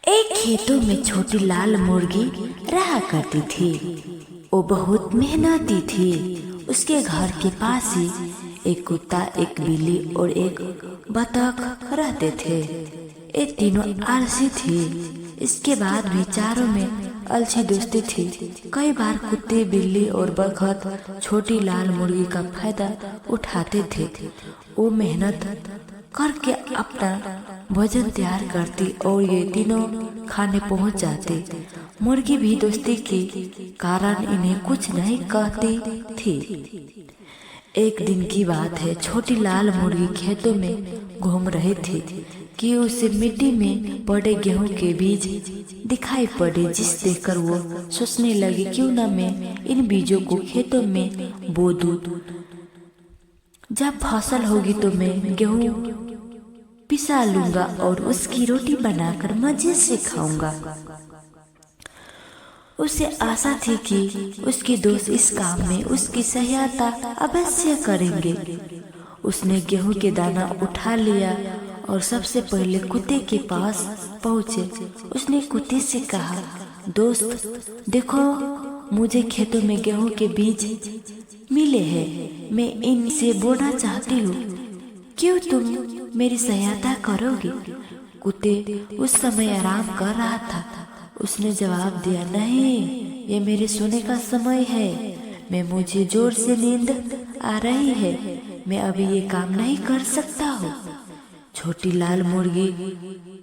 एक खेतों में छोटी लाल मुर्गी रहा करती थी। वो बहुत मेहनती थी। उसके घर के पास ही एक कुत्ता, एक बिल्ली और एक बतख रहते थे। ये तीनों आलसी थी। इसके बाद भी चारों में अलसी दोस्ती थी। कई बार कुत्ते, बिल्ली और बतख छोटी लाल मुर्गी का फायदा उठाते थे। वो मेहनत करके अपना भोजन तैयार करती और ये तीनों खाने पहुंच जाते। मुर्गी भी दोस्ती के कारण इन्हें कुछ नहीं कहती थी। एक दिन की बात है, छोटी लाल मुर्गी खेतों में घूम रही थी कि उसे मिट्टी में पड़े गेहूं के बीज दिखाई पड़े, जिस देखकर वो सोचने लगी क्यों न मैं इन बीजों को खेतों में बो दूं। जब फसल होगी तो मैं गेहूं पिसा लूंगा और उसकी रोटी बनाकर मजे से खाऊंगा। उसे आशा थी कि उसके दोस्त इस काम में उसकी सहायता अवश्य करेंगे। उसने गेहूं के दाना उठा लिया और सबसे पहले कुत्ते के पास पहुंचे। उसने कुत्ते से कहा, दोस्त देखो, मुझे खेतों में गेहूं के बीज मिले हैं। मैं इनसे बोना चाहती हूँ। क्यों तुम मेरी सहायता करोगे? कुत्ते उस समय आराम कर रहा था। उसने जवाब दिया, नहीं, ये मेरे सोने का समय है। मुझे जोर से नींद आ रही है। मैं अभी ये काम नहीं कर सकता हूँ। छोटी लाल मुर्गी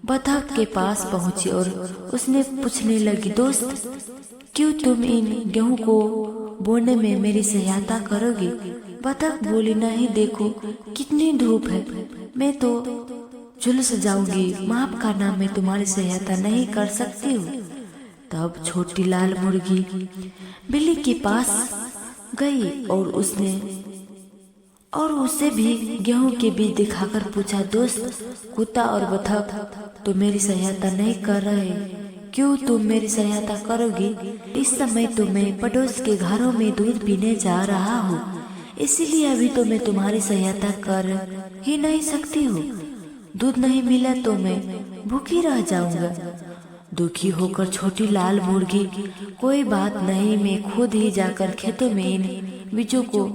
बतख के पास पहुंची और उसने पूछने लगी, दोस्त क्यों तुम इन गेहूं को बोने में मेरी सहायता करोगे? बतख बोली, नहीं, देखो कितनी धूप है, मैं तो झुलस जाऊंगी। माफ करना, मैं तुम्हारी सहायता नहीं कर सकती हूँ। तब छोटी लाल मुर्गी बिल्ली के पास गई और उसे भी गेहूं के बीज दिखाकर पूछा, दोस्त कुत्ता और बतख तो मेरी सहायता नहीं कर रहे, क्यों तुम मेरी सहायता करोगी? इस समय तो मैं पड़ोस के घरों में दूध पीने जा रहा हूँ, इसीलिए अभी तो मैं तुम्हारी सहायता कर ही नहीं सकती हूँ। दूध नहीं मिला तो मैं भूखी रह जाऊंगा। दुखी होकर छोटी लाल मुर्गी, कोई बात नहीं, मैं खुद ही जाकर खेतों में इन बीजों को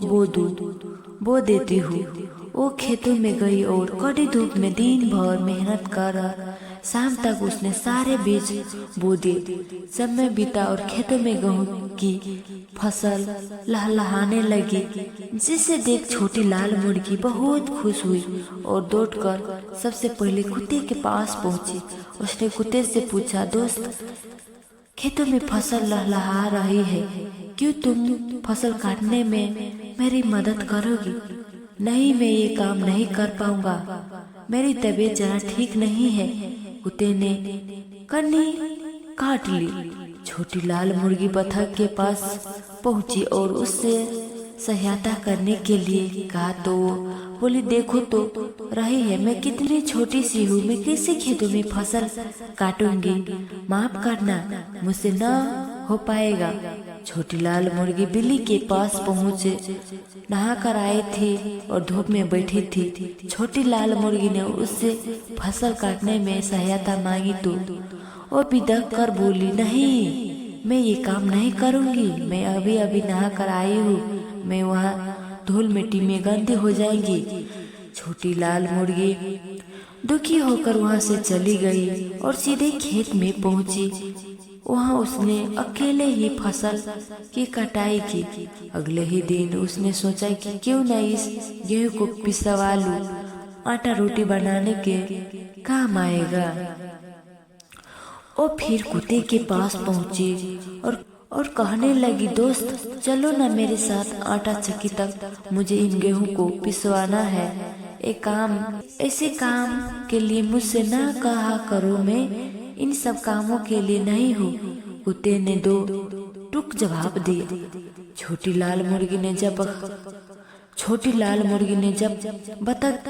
बो देती हूँ। वो खेतों में गई और कड़ी धूप में दिन भर मेहनत कर शाम तक उसने सारे बीज बो दिए। समय बीता और खेतों में गेहूं की फसल लहलहाने लगी, जिसे देख छोटी लाल मुर्गी बहुत खुश हुई और दौड़कर सबसे पहले कुत्ते के पास पहुंची। उसने कुत्ते से पूछा, दोस्त खेतों में फसल लहलहा रही है, क्यों तुम फसल काटने में मेरी मदद करोगी? नहीं, मैं ये काम नहीं कर पाऊंगा, मेरी तबीयत जरा ठीक नहीं है। कुत्ते ने कन्नी काट ली। छोटी लाल मुर्गी बतख के पास पहुंची और उससे सहायता करने के लिए कहा तो वो बोली, देखो तो रही है, मैं कितनी छोटी सी हूँ, मैं कैसे खेतों में फसल काटूंगी? माफ करना, मुझसे न हो पाएगा। छोटी लाल मुर्गी बिल्ली के पास पहुंचे। नहा कर आई थी और धूप में बैठी थी। छोटी लाल मुर्गी ने उससे फसल काटने में सहायता मांगी तो वो बिदक कर बोली, नहीं, मैं ये काम नहीं करूंगी, मैं अभी अभी नहा कर आई हूँ, मैं वहाँ धूल मिट्टी में गंदी हो जाएंगी। छोटी लाल मुर्गी दुखी होकर वहाँ से चली गई और सीधे खेत में पहुंची। वहाँ उसने अकेले ही फसल की कटाई की। अगले ही दिन उसने सोचा कि क्यों न इस गेहूं को पिसवा लूं, आटा रोटी बनाने के काम आएगा। वो फिर कुत्ते के पास पहुंची और कहने लगी, दोस्त चलो ना मेरे साथ आटा चक्की तक, मुझे इन गेहूं को पिसवाना है। ऐसे काम के लिए मुझसे ना कहा करो, मैं इन सब कामों के लिए नहीं हूँ। कुत्ते ने दो टूक जवाब दिया। छोटी लाल मुर्गी ने जब बतख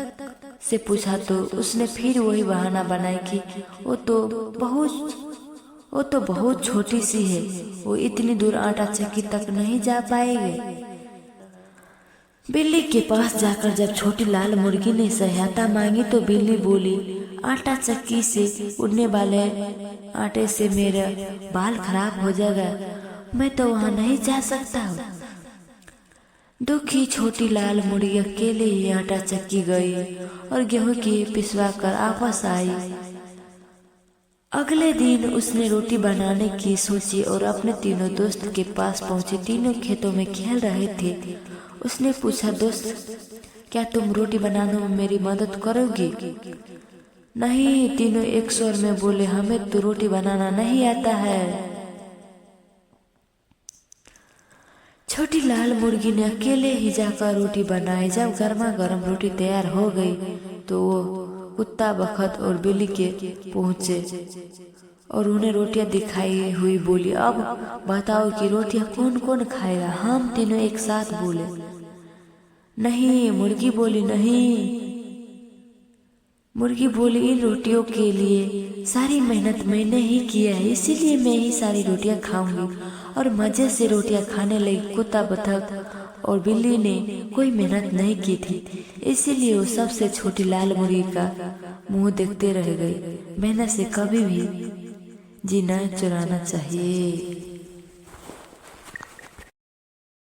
से पूछा तो उसने फिर वही बहाना बनाया कि वो तो बहुत छोटी सी है, वो इतनी दूर आटा चक्की तक नहीं जा पाएगी। बिल्ली के पास जाकर जब छोटी लाल मुर्गी ने सहायता मांगी तो बिल्ली बोली, आटा चक्की से उड़ने वाले आटे से मेरा बाल खराब हो जाएगा, मैं तो वहाँ नहीं जा सकता हूँ। दुखी छोटी लाल मुर्गी अकेले ही आटा चक्की गई और गेहूं की पिसवा कर वापस आई। अगले दिन उसने रोटी बनाने की सोची और अपने तीनों दोस्त के पास पहुंची। तीनों खेतों में खेल रहे थे। उसने पूछा, दोस्त क्या तुम रोटी बनाने में मेरी मदद करोगी? नहीं, तीनों एक स्वर में बोले, हमें तो रोटी बनाना नहीं आता है। छोटी लाल मुर्गी ने अकेले ही जाकर रोटी बनाई। जब गर्मा गर्म रोटी तैयार हो गई तो वो कुत्ता, बखत और बिल्ली के पहुंचे और उन्हें रोटियां दिखाई हुई बोली, अब बताओ कि रोटियां कौन कौन खाएगा? हम तीनों एक साथ बोले। नहीं, मुर्गी बोली। नहीं, मुर्गी बोली, इन रोटियों के लिए सारी मेहनत मैंने ही किया है, इसीलिए मैं ही सारी रोटियां खाऊंगी। और मजे से रोटियां खाने लगी। कुत्ता, बतख और बिल्ली ने कोई मेहनत नहीं की थी, इसीलिए वो सबसे छोटी लाल मुर्गी का मुंह देखते रह गई। मेहनत से कभी भी जीना चुराना चाहिए।